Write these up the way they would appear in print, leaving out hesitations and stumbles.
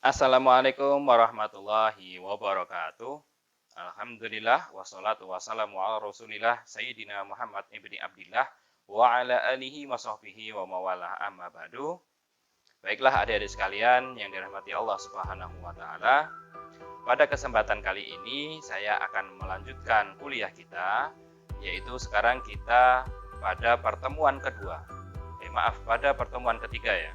Assalamualaikum warahmatullahi wabarakatuh. Alhamdulillah wassalatu wassalamu ala Rasulillah Sayyidina Muhammad ibni Abdillah wa ala alihi wa sahbihi wa mawalah amma ba'du. Baiklah adik-adik sekalian yang dirahmati Allah Subhanahu wa taala. Pada kesempatan kali ini saya akan melanjutkan kuliah kita, yaitu sekarang kita pada pertemuan kedua. Pada pertemuan ketiga ya.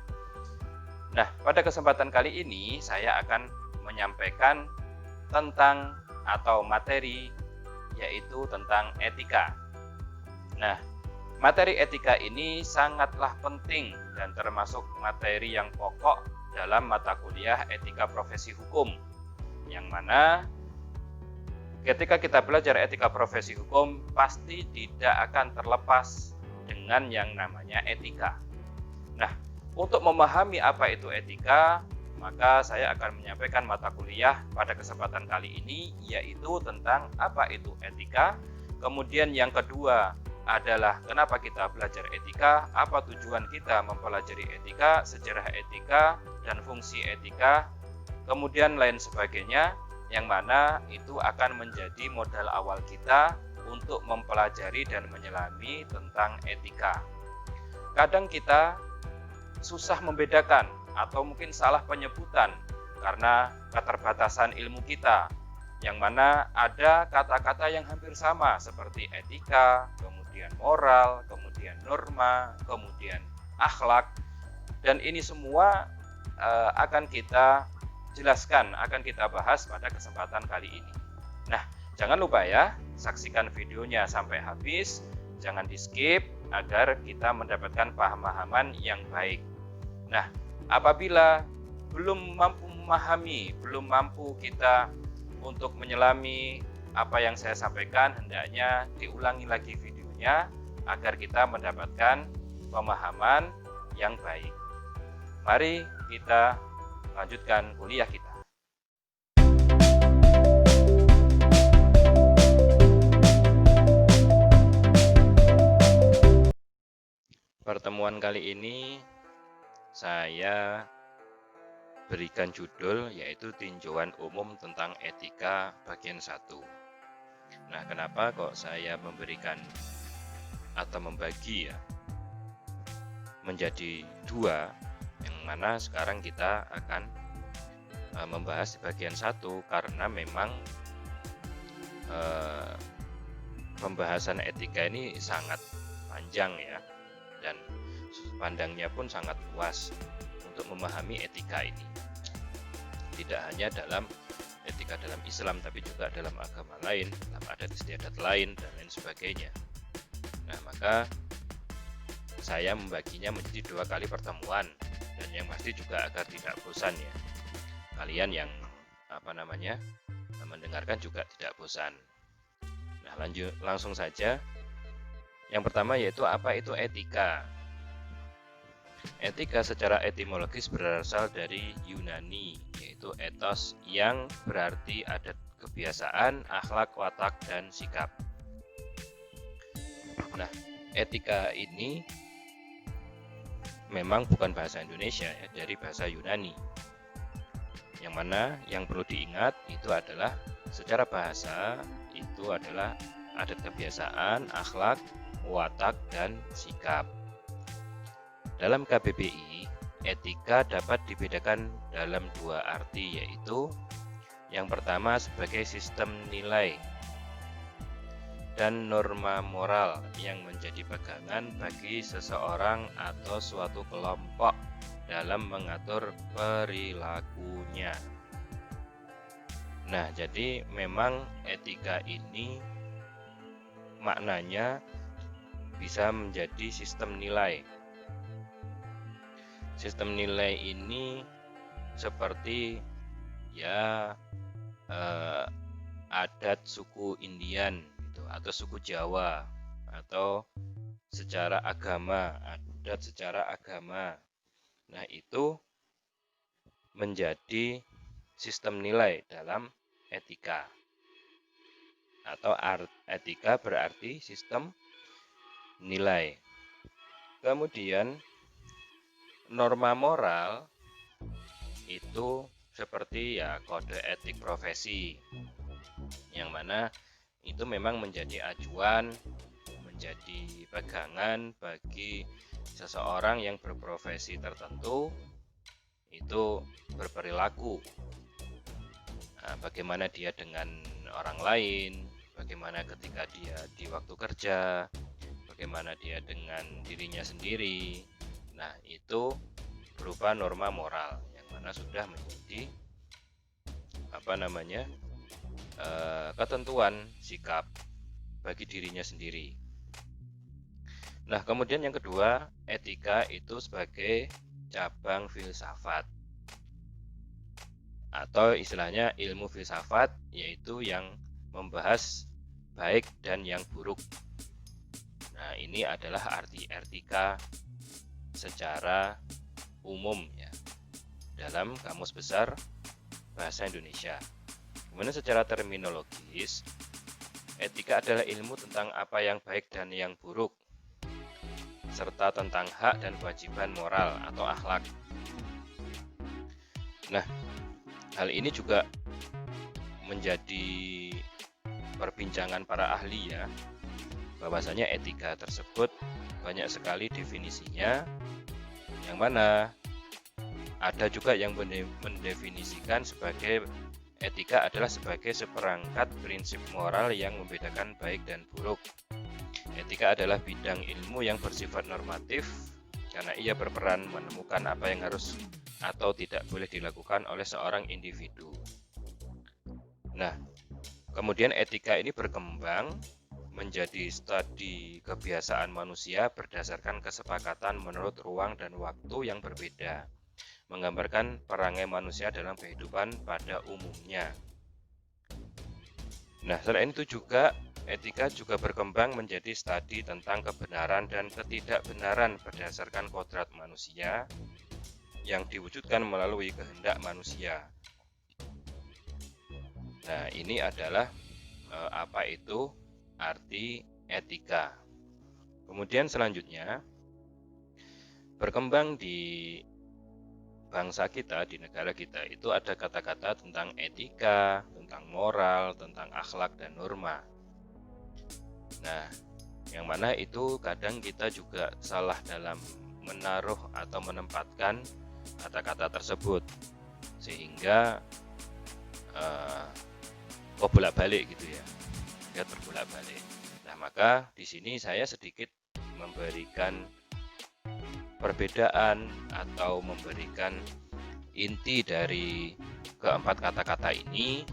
Nah, pada kesempatan kali ini saya akan menyampaikan tentang atau materi yaitu tentang etika. Nah, materi etika ini sangatlah penting dan termasuk materi yang pokok dalam mata kuliah etika profesi hukum. Yang mana ketika kita belajar etika profesi hukum pasti tidak akan terlepas dengan yang namanya etika. Nah, untuk memahami apa itu etika, maka saya akan menyampaikan mata kuliah pada kesempatan kali ini, yaitu tentang apa itu etika. Kemudian yang kedua adalah kenapa kita belajar etika, apa tujuan kita mempelajari etika, sejarah etika, dan fungsi etika, kemudian lain sebagainya, yang mana itu akan menjadi modal awal kita untuk mempelajari dan menyelami tentang etika. Kadang kita susah membedakan atau mungkin salah penyebutan karena keterbatasan ilmu kita, yang mana ada kata-kata yang hampir sama seperti etika, kemudian moral, kemudian norma, kemudian akhlak, dan ini semua akan kita jelaskan, akan kita bahas pada kesempatan kali ini. Nah, jangan lupa ya, saksikan videonya sampai habis, jangan di skip agar kita mendapatkan pemahaman yang baik. Nah, apabila belum mampu memahami, belum mampu kita untuk menyelami apa yang saya sampaikan, hendaknya diulangi lagi videonya agar kita mendapatkan pemahaman yang baik. Mari kita lanjutkan kuliah kita. Pertemuan kali ini saya berikan judul yaitu tinjauan umum tentang etika bagian 1. Nah, kenapa kok saya memberikan atau membagi ya menjadi 2, yang mana sekarang kita akan membahas di bagian 1 karena memang pembahasan etika ini sangat panjang ya, dan pandangnya pun sangat luas untuk memahami etika ini. Tidak hanya dalam etika dalam Islam, tapi juga dalam agama lain, dalam adat istiadat lain, dan lain sebagainya. Nah, maka saya membaginya menjadi 2 kali pertemuan, dan yang pasti juga agar tidak bosan ya. Kalian yang mendengarkan juga tidak bosan. Nah, langsung saja. Yang pertama yaitu apa itu etika. Etika secara etimologis berasal dari Yunani, yaitu ethos yang berarti adat kebiasaan, akhlak, watak, dan sikap. Nah, etika ini memang bukan bahasa Indonesia ya, dari bahasa Yunani. Yang mana yang perlu diingat itu adalah secara bahasa itu adalah adat kebiasaan, akhlak, watak, dan sikap. Dalam KBBI, etika dapat dibedakan dalam 2 arti, yaitu yang pertama sebagai sistem nilai dan norma moral yang menjadi pegangan bagi seseorang atau suatu kelompok dalam mengatur perilakunya. Nah, jadi memang etika ini maknanya bisa menjadi sistem nilai. Sistem nilai ini seperti ya adat suku Indian gitu, atau suku Jawa, atau secara agama, adat secara agama. Nah, itu menjadi sistem nilai dalam etika. Atau etika berarti sistem nilai. Kemudian norma moral itu seperti ya kode etik profesi, yang mana itu memang menjadi acuan, menjadi pegangan bagi seseorang yang berprofesi tertentu itu berperilaku. Bagaimana dia dengan orang lain, bagaimana ketika dia di waktu kerja, bagaimana dia dengan dirinya sendiri. Nah, itu berupa norma moral yang mana sudah menjadi ketentuan sikap bagi dirinya sendiri. Nah, kemudian yang kedua, etika itu sebagai cabang filsafat atau istilahnya ilmu filsafat, yaitu yang membahas baik dan yang buruk. Nah, ini adalah arti etika secara umum ya dalam Kamus Besar Bahasa Indonesia. Kemudian secara terminologis, etika adalah ilmu tentang apa yang baik dan yang buruk, serta tentang hak dan kewajiban moral atau akhlak. Nah, hal ini juga menjadi perbincangan para ahli ya, bahwasanya etika tersebut banyak sekali definisinya, yang mana ada juga yang mendefinisikan sebagai etika adalah sebagai seperangkat prinsip moral yang membedakan baik dan buruk. Etika adalah bidang ilmu yang bersifat normatif karena ia berperan menemukan apa yang harus atau tidak boleh dilakukan oleh seorang individu. Nah, kemudian etika ini berkembang menjadi studi kebiasaan manusia berdasarkan kesepakatan menurut ruang dan waktu yang berbeda, menggambarkan perangai manusia dalam kehidupan pada umumnya. Nah, selain itu juga etika juga berkembang menjadi studi tentang kebenaran dan ketidakbenaran berdasarkan kodrat manusia yang diwujudkan melalui kehendak manusia. Nah, ini adalah apa itu arti etika. Kemudian selanjutnya berkembang di bangsa kita, di negara kita itu ada kata-kata tentang etika, tentang moral, tentang akhlak dan norma. Nah, yang mana itu kadang kita juga salah dalam menaruh atau menempatkan kata-kata tersebut, sehingga bolak-balik gitu ya, dia terbolak-balik. Nah, maka di sini saya sedikit memberikan perbedaan atau memberikan inti dari keempat kata-kata ini,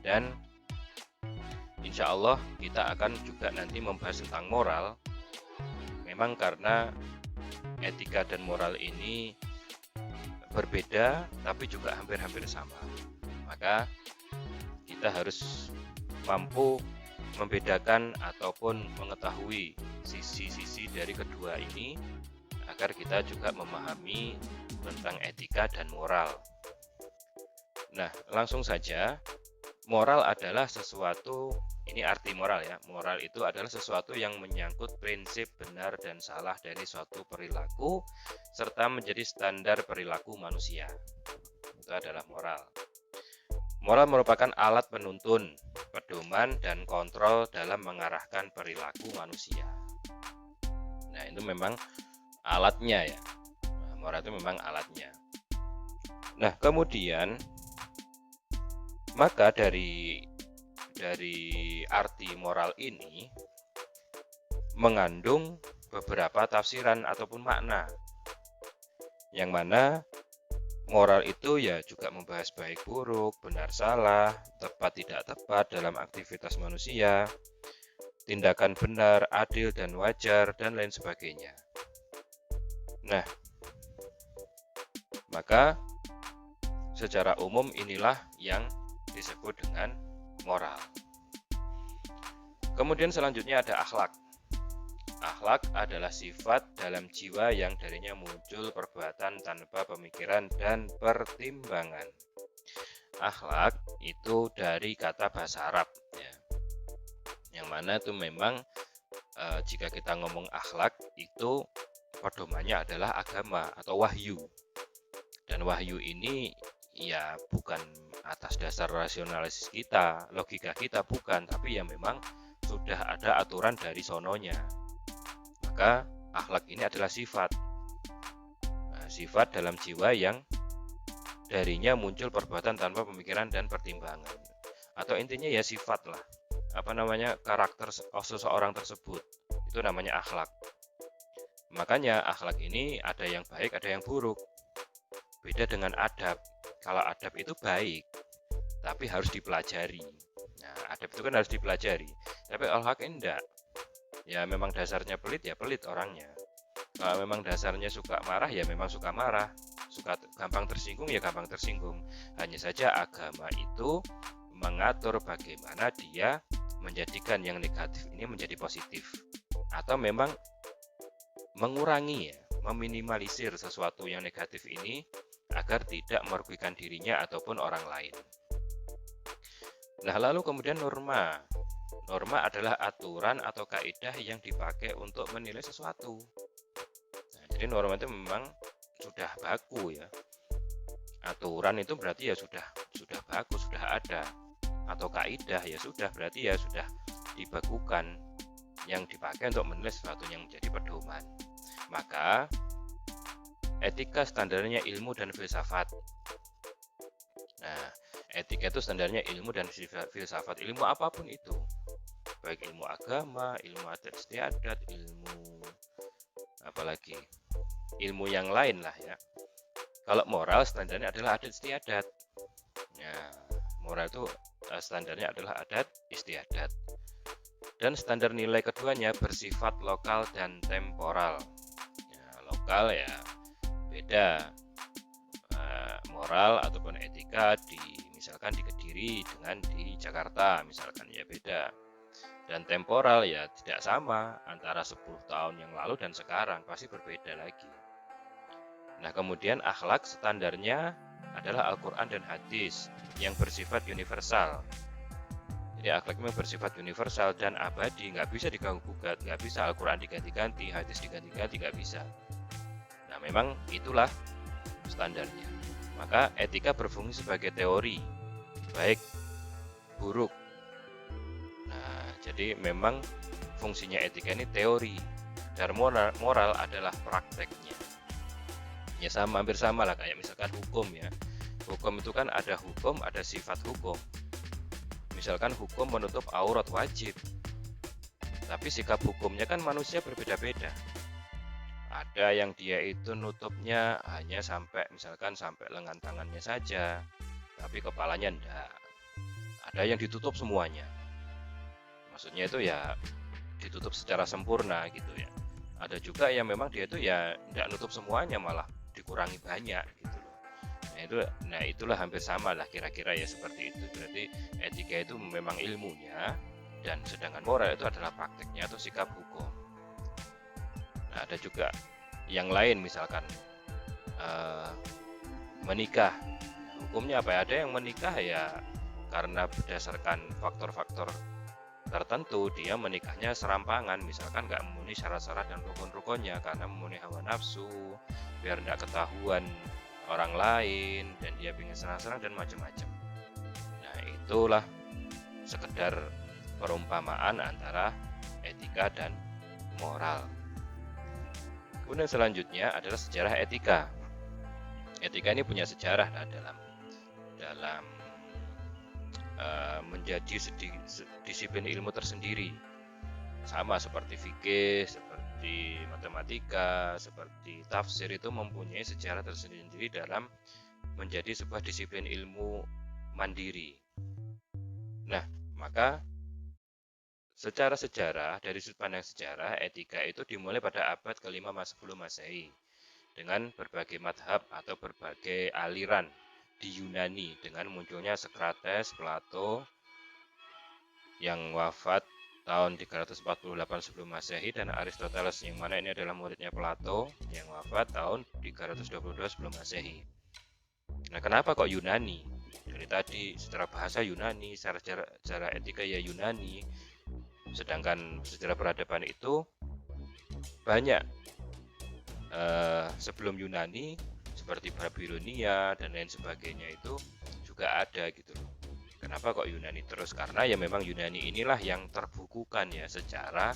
dan insya Allah kita akan juga nanti membahas tentang moral. Memang karena etika dan moral ini berbeda tapi juga hampir-hampir sama, maka kita harus mampu membedakan ataupun mengetahui sisi-sisi dari kedua ini agar kita juga memahami tentang etika dan moral. Nah, langsung saja, moral adalah sesuatu, ini arti moral ya, moral itu adalah sesuatu yang menyangkut prinsip benar dan salah dari suatu perilaku serta menjadi standar perilaku manusia. Itu adalah moral. Moral merupakan alat penuntun, pedoman, dan kontrol dalam mengarahkan perilaku manusia. Nah, itu memang alatnya ya. Moral itu memang alatnya. Nah, kemudian maka dari arti moral ini mengandung beberapa tafsiran ataupun makna, yang mana moral itu ya juga membahas baik buruk, benar salah, tepat tidak tepat dalam aktivitas manusia, tindakan benar, adil dan wajar, dan lain sebagainya. Nah, maka secara umum inilah yang disebut dengan moral. Kemudian selanjutnya ada akhlak. Akhlak adalah sifat dalam jiwa yang darinya muncul perbuatan tanpa pemikiran dan pertimbangan. Akhlak itu dari kata bahasa Arab ya. Yang mana itu memang jika kita ngomong akhlak itu pedomannya adalah agama atau wahyu. Dan wahyu ini ya bukan atas dasar rasionalis kita, logika kita bukan, tapi ya memang sudah ada aturan dari sononya. Maka akhlak ini adalah sifat. Nah, sifat dalam jiwa yang darinya muncul perbuatan tanpa pemikiran dan pertimbangan. Atau intinya ya sifat lah. Karakter seseorang tersebut. Itu namanya akhlak. Makanya akhlak ini ada yang baik, ada yang buruk. Beda dengan adab. Kalau adab itu baik, tapi harus dipelajari. Nah, adab itu kan harus dipelajari. Tapi akhlak ini enggak. Ya memang dasarnya pelit, ya pelit orangnya. Kalau memang dasarnya suka marah, ya memang suka marah. Suka gampang tersinggung, ya gampang tersinggung. Hanya saja agama itu mengatur bagaimana dia menjadikan yang negatif ini menjadi positif. Atau memang mengurangi, ya, meminimalisir sesuatu yang negatif ini agar tidak merugikan dirinya ataupun orang lain. Nah, lalu kemudian norma. Norma adalah aturan atau kaidah yang dipakai untuk menilai sesuatu. Nah, jadi norma itu memang sudah baku ya. Aturan itu berarti ya sudah bagus, sudah ada. Atau kaidah ya sudah berarti ya sudah dibakukan yang dipakai untuk menilai sesuatu yang menjadi pedoman. Maka etika standarnya ilmu dan filsafat. Nah, etika itu standarnya ilmu dan filsafat, ilmu apapun itu. Baik ilmu agama, ilmu adat istiadat, ilmu apalagi ilmu yang lain lah ya. Kalau moral standarnya adalah adat istiadat. Nah, moral itu standarnya adalah adat istiadat. Dan standar nilai keduanya bersifat lokal dan temporal. Nah, lokal ya beda. Moral ataupun etika misalkan di Kediri dengan di Jakarta misalkan ya beda. Dan temporal ya tidak sama antara 10 tahun yang lalu dan sekarang, pasti berbeda lagi. Nah, kemudian akhlak standarnya adalah Al-Quran dan hadis yang bersifat universal. Jadi akhlak memang bersifat universal dan abadi, nggak bisa diganggu-gugat, nggak bisa Al-Quran diganti-ganti, hadis diganti-ganti, nggak bisa. Nah, memang itulah standarnya. Maka etika berfungsi sebagai teori, baik buruk. Nah, jadi memang fungsinya etika ini teori, dan moral adalah prakteknya. Ya hampir sama lah kayak misalkan hukum ya. Hukum itu kan ada hukum, ada sifat hukum. Misalkan hukum menutup aurat wajib, tapi sikap hukumnya kan manusia berbeda-beda. Ada yang dia itu nutupnya hanya sampai lengan tangannya saja, tapi kepalanya enggak. Ada yang ditutup semuanya. Maksudnya itu ya ditutup secara sempurna gitu ya. Ada juga yang memang dia itu ya enggak nutup semuanya, malah dikurangi banyak gitu loh. Nah itulah hampir sama lah kira-kira ya seperti itu. Berarti etika itu memang ilmunya, dan sedangkan moral itu adalah prakteknya atau sikap hukum. Nah, ada juga yang lain misalkan menikah. Hukumnya apa ya? Ada yang menikah ya karena berdasarkan faktor-faktor tertentu, dia menikahnya serampangan, misalkan nggak memenuhi syarat-syarat dan rukun-rukunnya karena memenuhi hawa nafsu, biar nggak ketahuan orang lain, dan dia ingin senang-senang dan macam-macam. Nah, itulah sekedar perumpamaan antara etika dan moral. Kemudian selanjutnya adalah sejarah etika. Etika ini punya sejarah dalam menjadi disiplin ilmu tersendiri, sama seperti fikih, seperti matematika, seperti tafsir, itu mempunyai sejarah tersendiri dalam menjadi sebuah disiplin ilmu mandiri. Nah, maka secara sejarah, dari sudut pandang sejarah, etika itu dimulai pada abad ke-5 sebelum Masehi dengan berbagai madhab atau berbagai aliran di Yunani, dengan munculnya Socrates, Plato yang wafat tahun 348 sebelum Masehi, dan Aristoteles yang mana ini adalah muridnya Plato yang wafat tahun 322 sebelum Masehi. Nah, kenapa kok Yunani? Dari tadi secara bahasa Yunani, secara etika ya Yunani. Sedangkan sejarah peradaban itu banyak sebelum Yunani, seperti Babilonia dan lain sebagainya itu juga ada gitu loh. Kenapa kok Yunani terus? Karena ya memang Yunani inilah yang terbukukan ya secara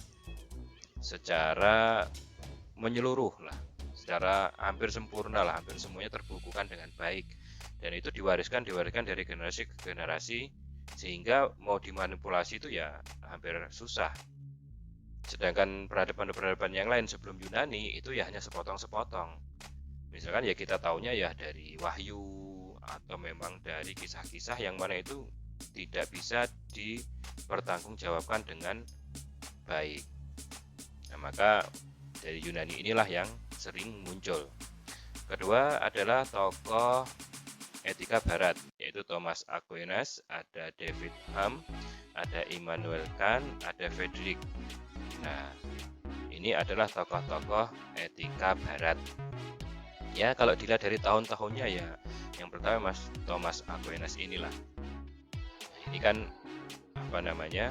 menyeluruh lah, secara hampir sempurna lah, hampir semuanya terbukukan dengan baik, dan itu diwariskan dari generasi ke generasi, sehingga mau dimanipulasi itu ya hampir susah. Sedangkan peradaban-peradaban yang lain sebelum Yunani itu ya hanya sepotong-sepotong. Misalkan ya kita taunya ya dari Wahyu, atau memang dari kisah-kisah yang mana itu tidak bisa dipertanggungjawabkan dengan baik. Nah, maka dari Yunani inilah yang sering muncul. Kedua adalah tokoh etika barat, yaitu Thomas Aquinas, ada David Hume, ada Immanuel Kant, ada Friedrich. Nah, ini adalah tokoh-tokoh etika barat. Ya, kalau dilihat dari tahun-tahunnya ya, yang pertama Thomas Aquinas inilah. Ini kan apa namanya?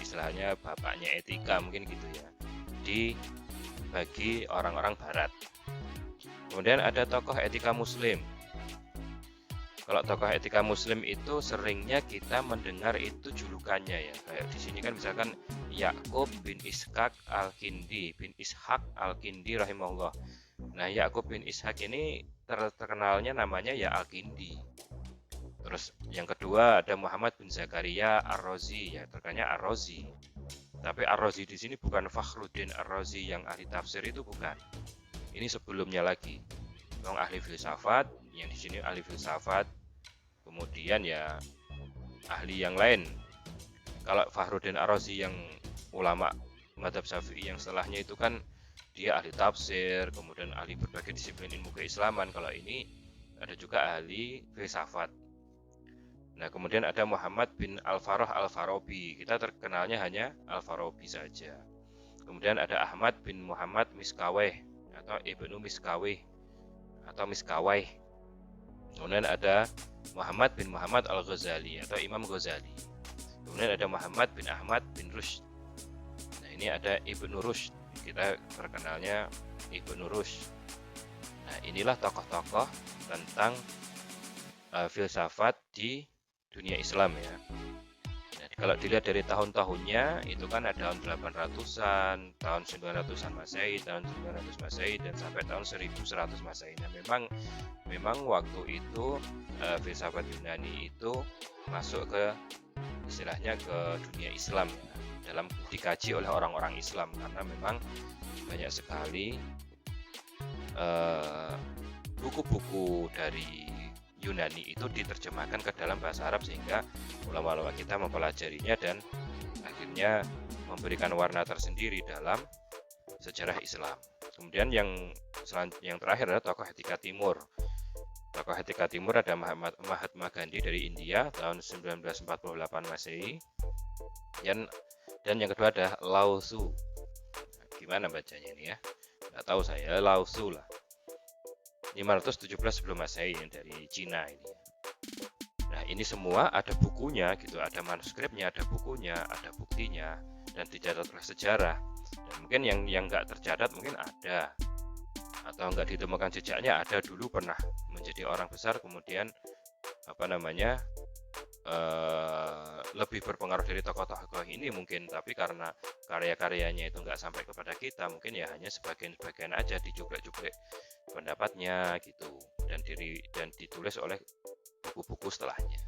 Istilahnya bapaknya etika mungkin gitu ya, bagi orang-orang barat. Kemudian ada tokoh etika muslim. Kalau tokoh etika muslim itu seringnya kita mendengar itu julukannya ya. Kayak di sini kan misalkan Yakub bin Ishaq al-Kindi rahimahullah. Nah, Yakub bin Ishaq ini terkenalnya namanya ya Al-Kindi. Terus yang kedua ada Muhammad bin Zakaria Ar-Razi, ya terkenalnya Ar-Razi. Tapi Ar-Razi di sini bukan Fakhruddin Ar-Razi yang ahli tafsir itu, bukan. Ini sebelumnya lagi. Yang ahli filsafat, yang di sini ahli filsafat. Kemudian ya ahli yang lain. Kalau Fakhruddin Ar-Razi yang ulama mazhab Syafi'i yang setelahnya itu kan dia ahli tafsir, kemudian ahli berbagai disiplin ilmu keislaman. Kalau ini ada juga ahli filsafat. Nah, kemudian ada Muhammad bin Al-Farah Al-Farabi. Kita terkenalnya hanya Al-Farabi saja. Kemudian ada Ahmad bin Muhammad Miskaweh atau Ibnu Miskaweh atau Miskawai. Kemudian ada Muhammad bin Muhammad Al-Ghazali atau Imam Ghazali. Kemudian ada Muhammad bin Ahmad bin Rushd. Nah, ini ada Ibnu Rushd. Kita terkenalnya Ibnu Rushd. Nah, inilah tokoh-tokoh tentang filsafat di dunia Islam ya. Nah, kalau dilihat dari tahun-tahunnya itu kan ada tahun 800-an, tahun 900-an Masehi, tahun 900 Masehi dan sampai tahun 1100 Masehi. Nah, memang waktu itu filsafat Yunani itu masuk ke istilahnya ke dunia Islam ya, dalam dikaji oleh orang-orang Islam, karena memang banyak sekali buku-buku dari Yunani itu diterjemahkan ke dalam bahasa Arab, sehingga ulama-ulama kita mempelajarinya dan akhirnya memberikan warna tersendiri dalam sejarah Islam. Kemudian yang terakhir adalah tokoh etika timur. Tokoh etika timur ada Mahatma Gandhi dari India tahun 1948 Masehi. Dan yang kedua ada Lao Tzu. Gimana bacanya ini ya? Nggak tahu saya, Lao Tzu lah. 517 sebelum Masehi yang dari Cina ini. Nah, ini semua ada bukunya gitu, ada manuskripnya, ada bukunya, ada buktinya, dan dicatat oleh sejarah. Dan mungkin yang nggak tercatat mungkin ada, atau nggak ditemukan jejaknya, ada dulu pernah menjadi orang besar, kemudian lebih berpengaruh dari tokoh-tokoh ini mungkin, tapi karena karya-karyanya itu nggak sampai kepada kita, mungkin ya hanya sebagian-sebagian aja dicuplek-cuplek pendapatnya gitu, dan ditulis oleh buku-buku setelahnya.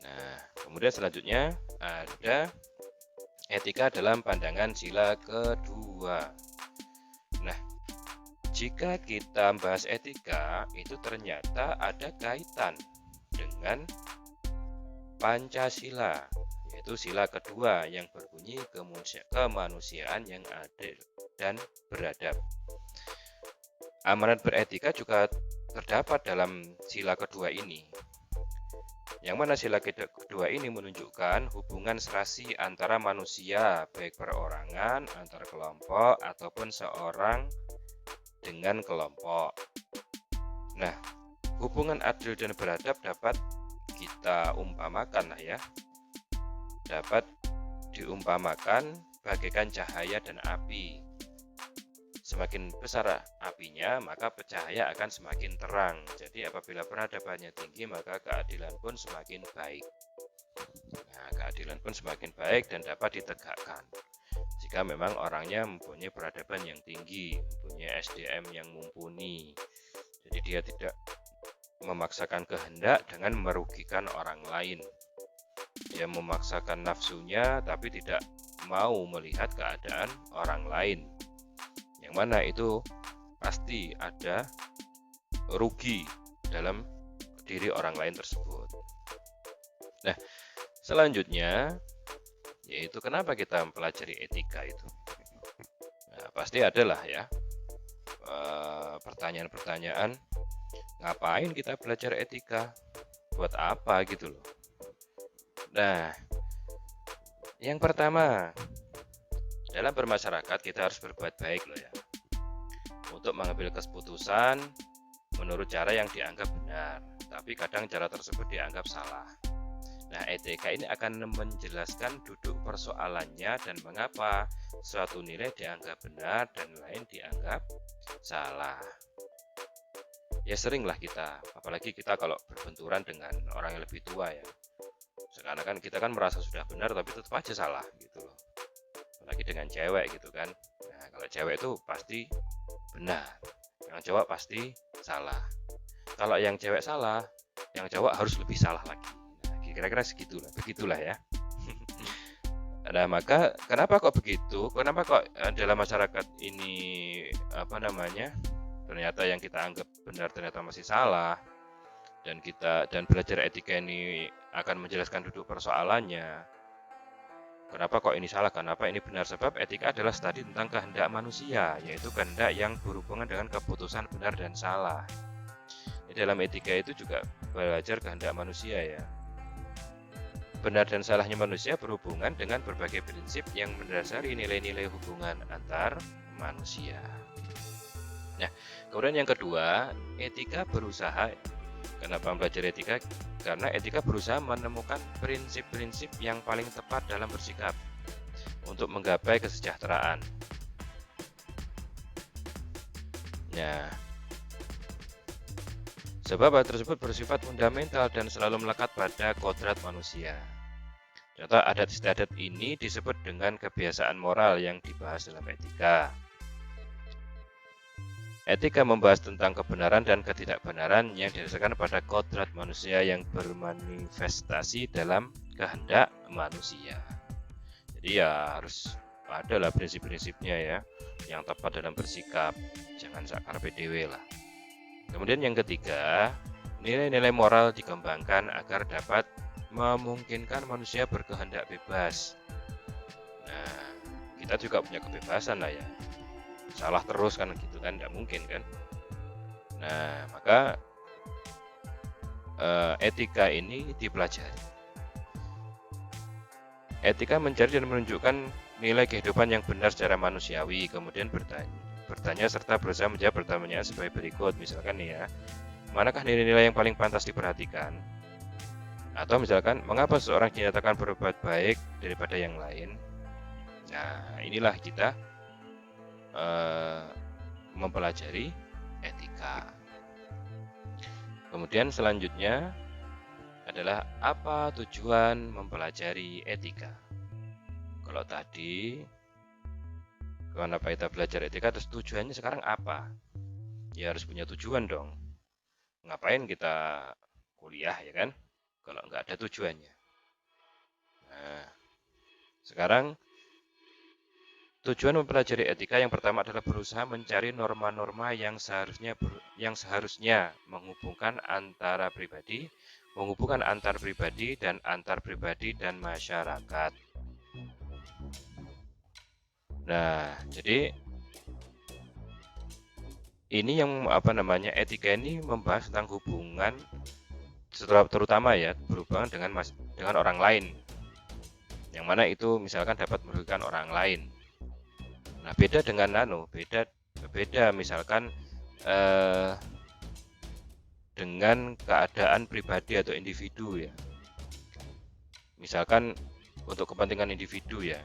Nah, kemudian selanjutnya ada etika dalam pandangan sila kedua. Nah, jika kita bahas etika, itu ternyata ada kaitan dengan Pancasila, yaitu sila kedua yang berbunyi kemanusiaan yang adil dan beradab. Amanat beretika juga terdapat dalam sila kedua ini, yang mana sila kedua ini menunjukkan hubungan serasi antara manusia, baik perorangan, antar kelompok, ataupun seorang dengan kelompok. Nah, hubungan adil dan beradab dapat kita umpamakan lah ya, dapat diumpamakan bagaikan cahaya dan api. Semakin besar apinya, maka cahaya akan semakin terang. Jadi apabila peradabannya tinggi, maka keadilan pun semakin baik. Nah, keadilan pun semakin baik dan dapat ditegakkan. Jika memang orangnya mempunyai peradaban yang tinggi, mempunyai SDM yang mumpuni. Jadi dia tidak memaksakan kehendak dengan merugikan orang lain. Dia memaksakan nafsunya tapi tidak mau melihat keadaan orang lain. Yang mana itu pasti ada rugi dalam diri orang lain tersebut. Nah, selanjutnya yaitu kenapa kita mempelajari etika itu. Nah, pasti adalah ya pertanyaan-pertanyaan, ngapain kita belajar etika? Buat apa gitu loh. Nah, yang pertama, dalam bermasyarakat kita harus berbuat baik loh ya. Untuk mengambil keputusan menurut cara yang dianggap benar, tapi kadang cara tersebut dianggap salah. Nah, etika ini akan menjelaskan duduk persoalannya dan mengapa suatu nilai dianggap benar dan lain dianggap salah. Ya seringlah kita, apalagi kita kalau berbenturan dengan orang yang lebih tua ya. Sekarang kan kita kan merasa sudah benar tapi tetap aja salah gitu loh. Apalagi dengan cewek gitu kan. Nah, kalau cewek itu pasti benar, yang cowok pasti salah. Kalau yang cewek salah, yang cowok harus lebih salah lagi. Kira-kira begitulah ya. Nah, maka kenapa kok begitu? Kenapa kok dalam masyarakat ini ternyata yang kita anggap benar ternyata masih salah, dan belajar etika ini akan menjelaskan duduk persoalannya. Kenapa kok ini salah? Kenapa ini benar? Sebab etika adalah studi tentang kehendak manusia, yaitu kehendak yang berhubungan dengan keputusan benar dan salah. Di dalam etika itu juga belajar kehendak manusia ya. Benar dan salahnya manusia berhubungan dengan berbagai prinsip yang mendasari nilai-nilai hubungan antar manusia. Nah, kemudian yang kedua, etika berusaha. Kenapa belajar etika? Karena etika berusaha menemukan prinsip-prinsip yang paling tepat dalam bersikap untuk menggapai kesejahteraan. Nah, sebab hal tersebut bersifat fundamental dan selalu melekat pada kodrat manusia. Contoh adat istiadat ini disebut dengan kebiasaan moral yang dibahas dalam etika. Etika membahas tentang kebenaran dan ketidakbenaran yang didasarkan pada kodrat manusia yang bermanifestasi dalam kehendak manusia. Jadi ya harus adalah prinsip-prinsipnya ya, yang tepat dalam bersikap, jangan sakar PDW lah. Kemudian yang ketiga, nilai-nilai moral dikembangkan agar dapat memungkinkan manusia berkehendak bebas. Nah, kita juga punya kebebasan lah ya. Salah terus kan gitu kan, tidak mungkin kan. Nah, maka etika ini dipelajari. Etika mencari dan menunjukkan nilai kehidupan yang benar secara manusiawi, kemudian bertanya serta berusaha menjawab pertanyaan sebagai berikut. Misalkan nih ya, manakah nilai-nilai yang paling pantas diperhatikan? Atau misalkan, mengapa seseorang dinyatakan berbuat baik daripada yang lain? Nah, inilah kita mempelajari etika. Kemudian selanjutnya adalah apa tujuan mempelajari etika? Kalau tadi kenapa kita belajar etika, terus tujuannya sekarang apa? Ya harus punya tujuan dong. Ngapain kita kuliah ya kan? Kalau nggak ada tujuannya. Nah, sekarang tujuan mempelajari etika yang pertama adalah berusaha mencari norma-norma yang seharusnya menghubungkan antar pribadi dan antar pribadi dan masyarakat. Nah, jadi ini yang etika ini membahas tentang hubungan terutama ya berhubungan dengan orang lain, yang mana itu misalkan dapat merugikan orang lain. Nah, beda dengan beda misalkan dengan keadaan pribadi atau individu ya. Misalkan untuk kepentingan individu ya.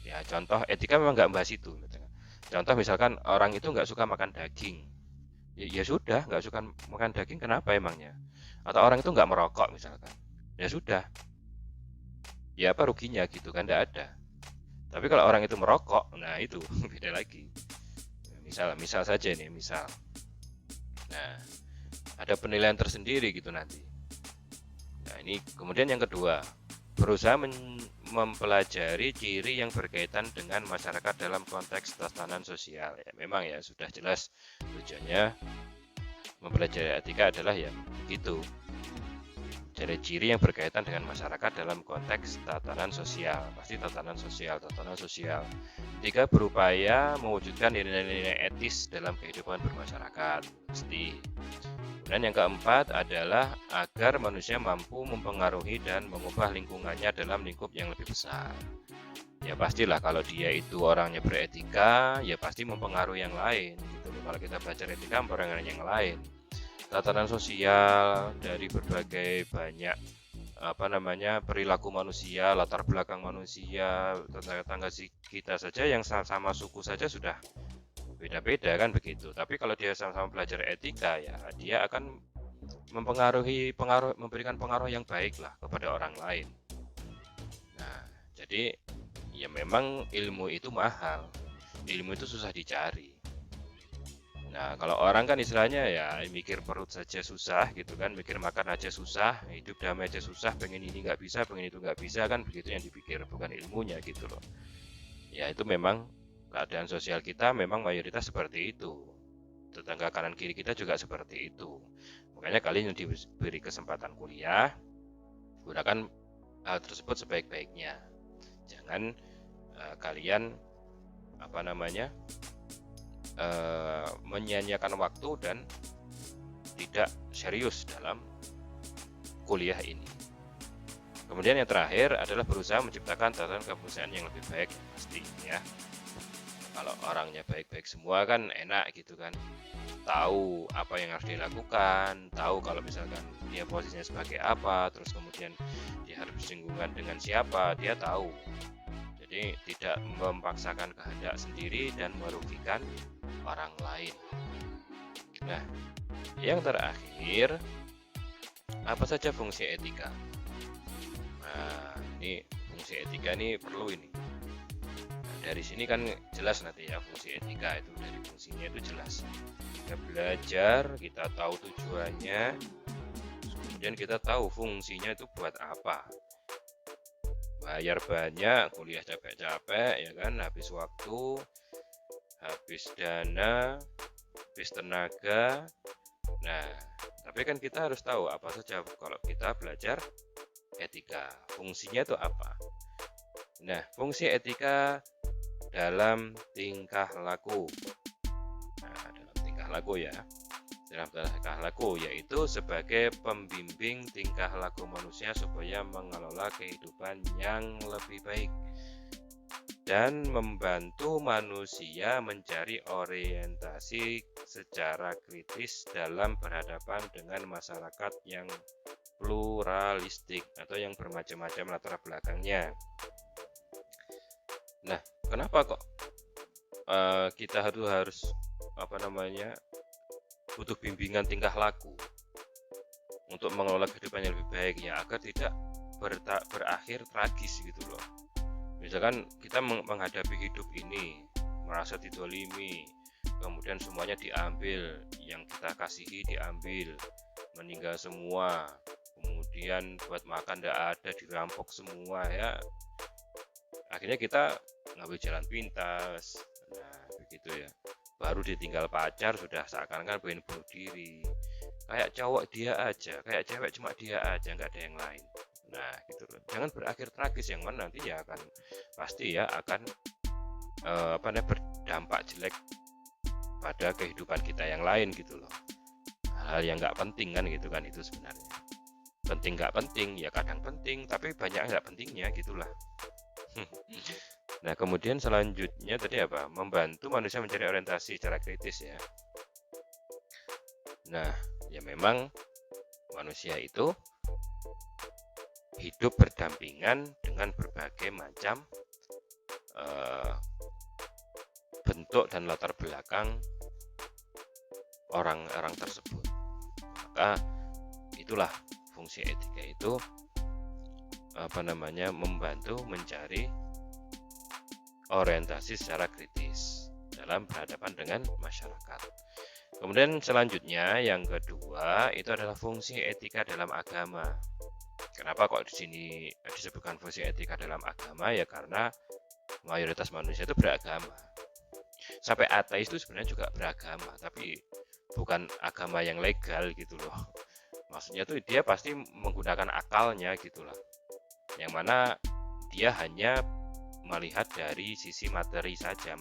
Ya contoh etika memang nggak membahas itu. Contoh misalkan orang itu nggak suka makan daging, ya sudah, nggak suka makan daging, kenapa emangnya? Atau orang itu nggak merokok misalkan, ya sudah, ya apa ruginya gitu kan, nggak ada. Tapi kalau orang itu merokok, nah itu beda lagi. Misal saja nih, misal. Nah, ada penilaian tersendiri gitu nanti. Nah, ini kemudian yang kedua, berusaha mempelajari ciri yang berkaitan dengan masyarakat dalam konteks tatanan sosial. Ya, memang ya sudah jelas tujuannya mempelajari etika adalah ya gitu. Ciri-ciri yang berkaitan dengan masyarakat dalam konteks tatanan sosial. Pasti tatanan sosial. Ketiga, berupaya mewujudkan nilai-nilai etis dalam kehidupan bermasyarakat. Pasti. Dan yang keempat adalah agar manusia mampu mempengaruhi dan mengubah lingkungannya dalam lingkup yang lebih besar. Ya pastilah kalau dia itu orangnya beretika, ya pasti mempengaruhi yang lain. Gitu. Kalau kita belajar etika, mempengaruhi yang lain. Tatanan sosial dari berbagai banyak perilaku manusia, latar belakang manusia, tetangga kita saja yang sama suku saja sudah beda-beda kan begitu. Tapi kalau dia sama-sama belajar etika, ya dia akan memberikan pengaruh yang baik lah kepada orang lain. Nah, jadi ya memang ilmu itu mahal, ilmu itu susah dicari. Nah, kalau orang kan istilahnya ya mikir perut saja susah gitu kan, mikir makan aja susah, hidup damai aja susah, pengen ini nggak bisa, pengen itu nggak bisa kan, begitu yang dipikir, bukan ilmunya gitu loh. Ya itu memang keadaan sosial kita memang mayoritas seperti itu. Tetangga kanan kiri kita juga seperti itu. Makanya kalian yang diberi kesempatan kuliah, gunakan hal tersebut sebaik-baiknya. Jangan kalian menyia-nyiakan waktu dan tidak serius dalam kuliah ini. Kemudian yang terakhir adalah berusaha menciptakan tatanan kemanusiaan yang lebih baik, pasti ya. Kalau orangnya baik-baik semua kan enak gitu kan, tahu apa yang harus dilakukan, tahu kalau misalkan dia posisinya sebagai apa, terus kemudian dia harus bersinggungan dengan siapa, dia tahu. Jadi tidak memaksakan kehendak sendiri dan merugikan orang lain. Nah, yang terakhir, apa saja fungsi etika? Nah, ini fungsi etika ini perlu ini. Nah, dari sini kan jelas nanti ya fungsi etika itu, dari fungsinya itu jelas. Kita belajar, kita tahu tujuannya, kemudian kita tahu fungsinya itu buat apa. Bayar banyak, kuliah capek-capek ya kan, habis waktu, habis dana, habis tenaga. Nah, tapi kan kita harus tahu apa saja kalau kita belajar etika. Fungsinya itu apa? Nah, fungsi etika dalam tingkah laku. Nah, dalam tingkah laku ya. Dalam tingkah laku yaitu sebagai pembimbing tingkah laku manusia supaya mengelola kehidupan yang lebih baik dan membantu manusia mencari orientasi secara kritis dalam berhadapan dengan masyarakat yang pluralistik atau yang bermacam-macam latar belakangnya. Nah, kenapa kok kita harus butuh bimbingan tingkah laku untuk mengelola kehidupan yang lebih baik ya, agar tidak berakhir tragis gitu loh. Misalkan kita menghadapi hidup ini merasa didolimi, kemudian semuanya diambil, yang kita kasihi diambil, meninggal semua, kemudian buat makan tidak ada, dirampok semua ya. Akhirnya kita ngambil jalan pintas. Nah, begitu ya. Baru ditinggal pacar sudah seakan-akan pengen bunuh diri. Kayak cowok dia aja, kayak cewek cuma dia aja, nggak ada yang lain. Nah, gitu loh. Jangan berakhir tragis yang mana nanti ya akan pasti ya akan berdampak jelek pada kehidupan kita yang lain gitu loh. Hal yang nggak penting kan gitu kan, itu sebenarnya. Penting nggak penting, ya kadang penting, tapi banyak nggak pentingnya gitulah. Nah, kemudian selanjutnya tadi apa? Membantu manusia mencari orientasi secara kritis ya. Nah, ya memang manusia itu hidup berdampingan dengan berbagai macam bentuk dan latar belakang orang-orang tersebut. Maka itulah fungsi etika itu membantu mencari orientasi secara kritis dalam berhadapan dengan masyarakat. Kemudian selanjutnya yang kedua itu adalah fungsi etika dalam agama. Kenapa kok di sini disebutkan fungsi etika dalam agama? Ya karena mayoritas manusia itu beragama. Sampai ateis itu sebenarnya juga beragama, tapi bukan agama yang legal gitu loh. Maksudnya tuh dia pasti menggunakan akalnya gitulah. Yang mana dia hanya melihat dari sisi materi saja.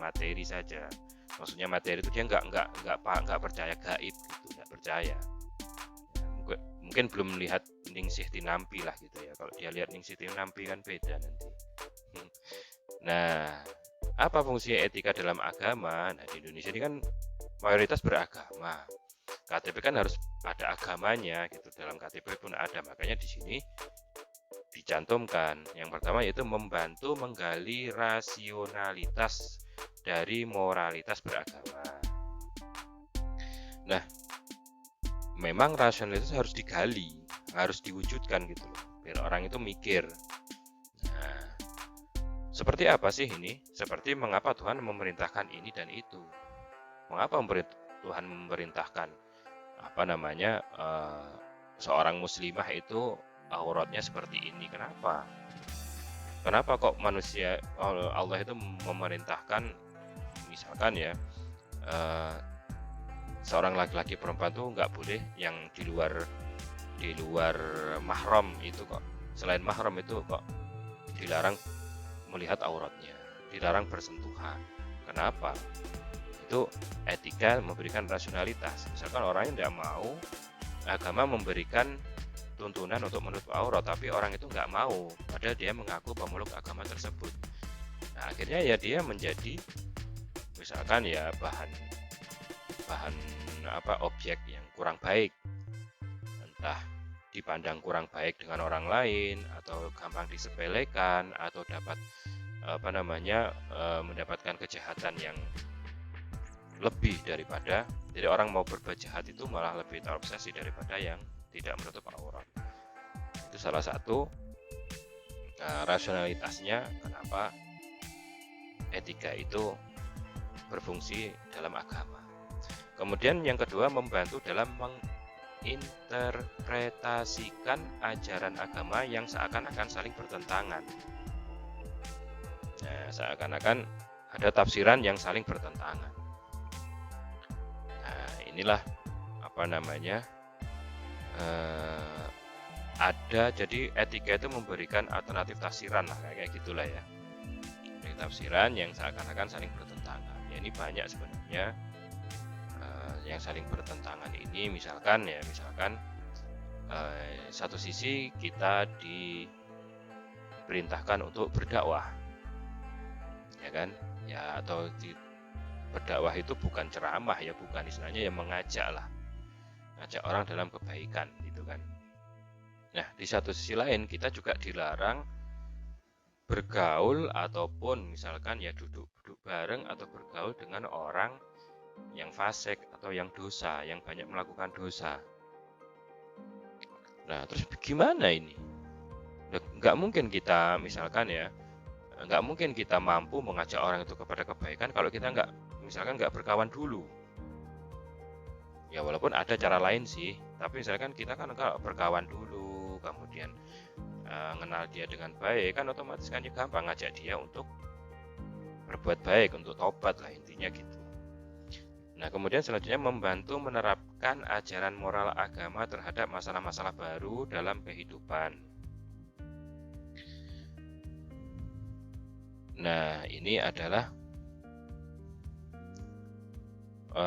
Maksudnya materi itu dia nggak percaya gaib gitu, nggak percaya. Ya, mungkin belum melihat Ningsih Tinampi lah gitu ya. Kalau dia lihat Ningsih Tinampi kan beda nanti. Nah, apa fungsi etika dalam agama? Nah, di Indonesia ini kan mayoritas beragama. KTP kan harus ada agamanya gitu, dalam KTP pun ada. Makanya di sini dicantumkan yang pertama yaitu membantu menggali rasionalitas dari moralitas beragama. Nah, memang rasionalitas harus digali, harus diwujudkan gitu loh, biar orang itu mikir. Nah, seperti apa sih ini? Seperti mengapa Tuhan memerintahkan ini dan itu? Mengapa Tuhan memerintahkan seorang muslimah itu auratnya seperti ini? Kenapa? Kenapa kok Allah itu memerintahkan misalkan ya seorang laki-laki perempuan tuh nggak boleh yang di luar mahram itu kok, selain mahram itu kok dilarang melihat auratnya, dilarang bersentuhan. Kenapa? Itu etika memberikan rasionalitas. Misalkan orangnya tidak mau, agama memberikan tuntunan untuk menutup aurat, tapi orang itu nggak mau, padahal dia mengaku pemeluk agama tersebut. Nah, akhirnya ya dia menjadi misalkan ya bahan objek yang kurang baik, entah dipandang kurang baik dengan orang lain, atau gampang disepelekan, atau dapat mendapatkan kejahatan yang lebih daripada, jadi orang mau berbuat jahat itu malah lebih terobsesi daripada yang tidak menutup aurat. Itu salah satu rasionalitasnya kenapa etika itu berfungsi dalam agama. Kemudian yang kedua, membantu dalam menginterpretasikan ajaran agama yang seakan-akan saling bertentangan. Nah, seakan-akan ada tafsiran yang saling bertentangan. Nah, inilah jadi etika itu memberikan alternatif tafsiran lah, kayak gitulah ya. Tafsiran yang seakan-akan saling bertentangan. Ya, ini banyak sebenarnya yang saling bertentangan ini. Misalkan satu sisi kita diperintahkan untuk berdakwah, ya kan? Ya, atau berdakwah itu bukan ceramah ya, bukan, istilahnya yang mengajak orang dalam kebaikan gitu kan. Nah, di satu sisi lain kita juga dilarang bergaul ataupun misalkan ya duduk bareng atau bergaul dengan orang yang fasik atau yang dosa, yang banyak melakukan dosa. Nah, terus gimana ini? Nggak mungkin kita mampu mengajak orang itu kepada kebaikan kalau kita nggak berkawan dulu. Ya, walaupun ada cara lain sih, tapi misalkan kita kan nggak berkawan dulu, kemudian kenal dia dengan baik, kan otomatis kan gampang ngajak dia untuk berbuat baik, untuk tobat lah, intinya gitu. Nah, kemudian selanjutnya membantu menerapkan ajaran moral agama terhadap masalah-masalah baru dalam kehidupan. Nah, ini adalah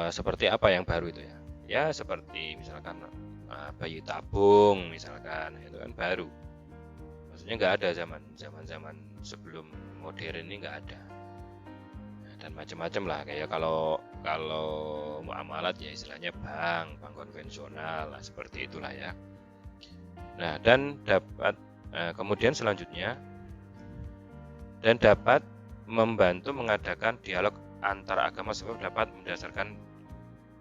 seperti apa yang baru itu ya? Ya, seperti misalkan bayi tabung misalkan, itu kan baru. Maksudnya nggak ada zaman sebelum modern ini nggak ada. Dan macam-macam lah, kayak kalau muamalat ya istilahnya bank konvensional lah, seperti itulah ya. Nah, dan kemudian selanjutnya dapat membantu mengadakan dialog antara agama sebab dapat mendasarkan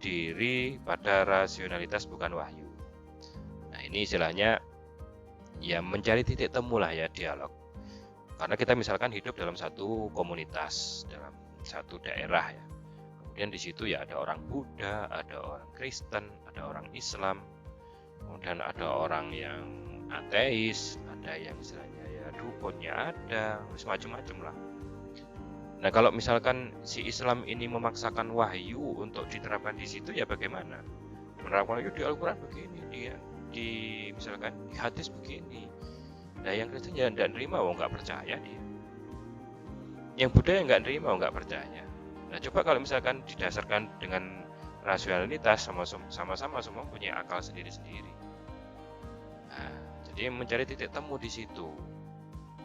diri pada rasionalitas bukan wahyu. Nah, ini istilahnya ya mencari titik temu lah ya, dialog. Karena kita misalkan hidup dalam satu komunitas, dalam satu daerah ya. Kemudian di situ ya ada orang Buddha, ada orang Kristen, ada orang Islam, kemudian ada orang yang ateis, ada yang istilahnya ya dukunnya ada, macam-macam lah. Nah, kalau misalkan si Islam ini memaksakan wahyu untuk diterapkan di situ ya bagaimana? Menerapkan wahyu di Al-Quran begini, di misalkan di hadis begini. Nah, yang Kristen ya nggak nerima, nggak percaya dia. Yang Buddha yang nggak nerima, nggak percaya. Nah, coba kalau misalkan didasarkan dengan rasionalitas, sama-sama semua punya akal sendiri-sendiri. Nah, jadi mencari titik temu di situ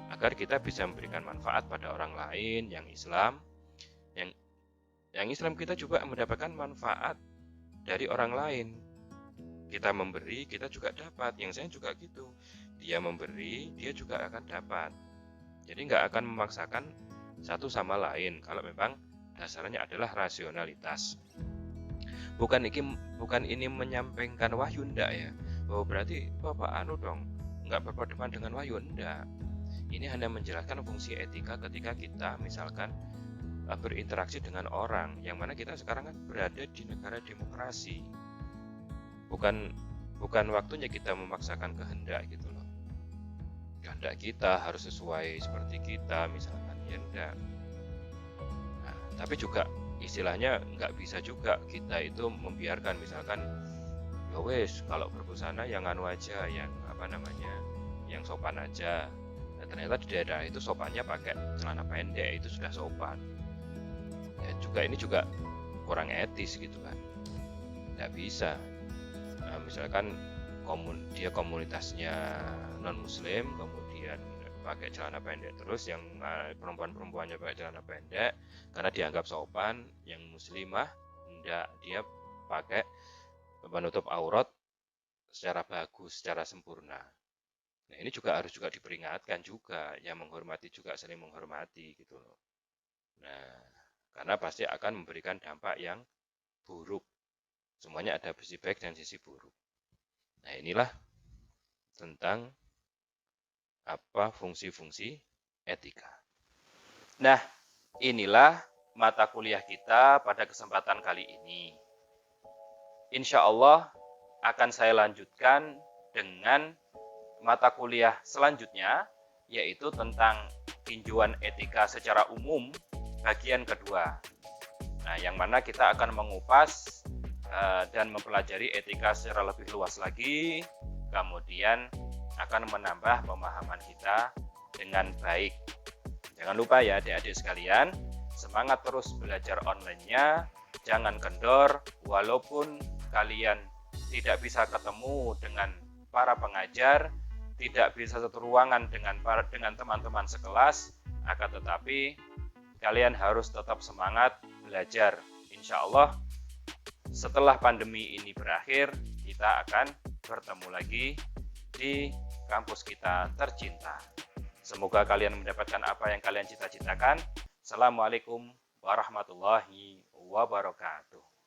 agar kita bisa memberikan manfaat pada orang lain yang Islam, yang Islam kita juga mendapatkan manfaat dari orang lain. Kita memberi, kita juga dapat. Yang saya juga gitu. Dia memberi, dia juga akan dapat. Jadi nggak akan memaksakan satu sama lain kalau memang dasarnya adalah rasionalitas. Bukan ini menyampaikan wahyu, enggak ya. Oh, berarti Bapak dong, nggak berpedoman dengan wahyu, enggak. Ini hanya menjelaskan fungsi etika ketika kita misalkan berinteraksi dengan orang, yang mana kita sekarang kan berada di negara demokrasi. Bukan waktunya kita memaksakan kehendak gitu loh. Kehendak kita harus sesuai seperti kita misalkan, ya enggak. Nah, tapi juga istilahnya nggak bisa juga kita itu membiarkan misalkan ya wes kalau berbusana yang anu aja, yang yang sopan aja. Nah, ternyata di daerah itu sopannya pakai celana pendek, itu sudah sopan. Ya juga ini juga kurang etis gitu kan. Nggak bisa. Nah, misalkan dia komunitasnya non muslim, kemudian pakai celana pendek terus, yang perempuannya pakai celana pendek karena dianggap sopan, yang muslimah enggak, dia pakai penutup aurat secara bagus, secara sempurna. Nah, ini juga harus diperingatkan juga, yang menghormati juga saling menghormati gitu loh. Nah, karena pasti akan memberikan dampak yang buruk. Semuanya ada sisi baik dan sisi buruk. Nah, inilah tentang apa fungsi-fungsi etika. Nah, inilah mata kuliah kita pada kesempatan kali ini. Insya Allah akan saya lanjutkan dengan mata kuliah selanjutnya, yaitu tentang tinjauan etika secara umum bagian kedua. Nah, yang mana kita akan mengupas dan mempelajari etika secara lebih luas lagi, kemudian akan menambah pemahaman kita dengan baik. Jangan lupa ya adik-adik sekalian, semangat terus belajar online-nya, jangan kendor, walaupun kalian tidak bisa ketemu dengan para pengajar, tidak bisa satu ruangan dengan teman-teman sekelas, akan tetapi kalian harus tetap semangat belajar. Insya Allah setelah pandemi ini berakhir, kita akan bertemu lagi di kampus kita tercinta. Semoga kalian mendapatkan apa yang kalian cita-citakan. Assalamualaikum warahmatullahi wabarakatuh.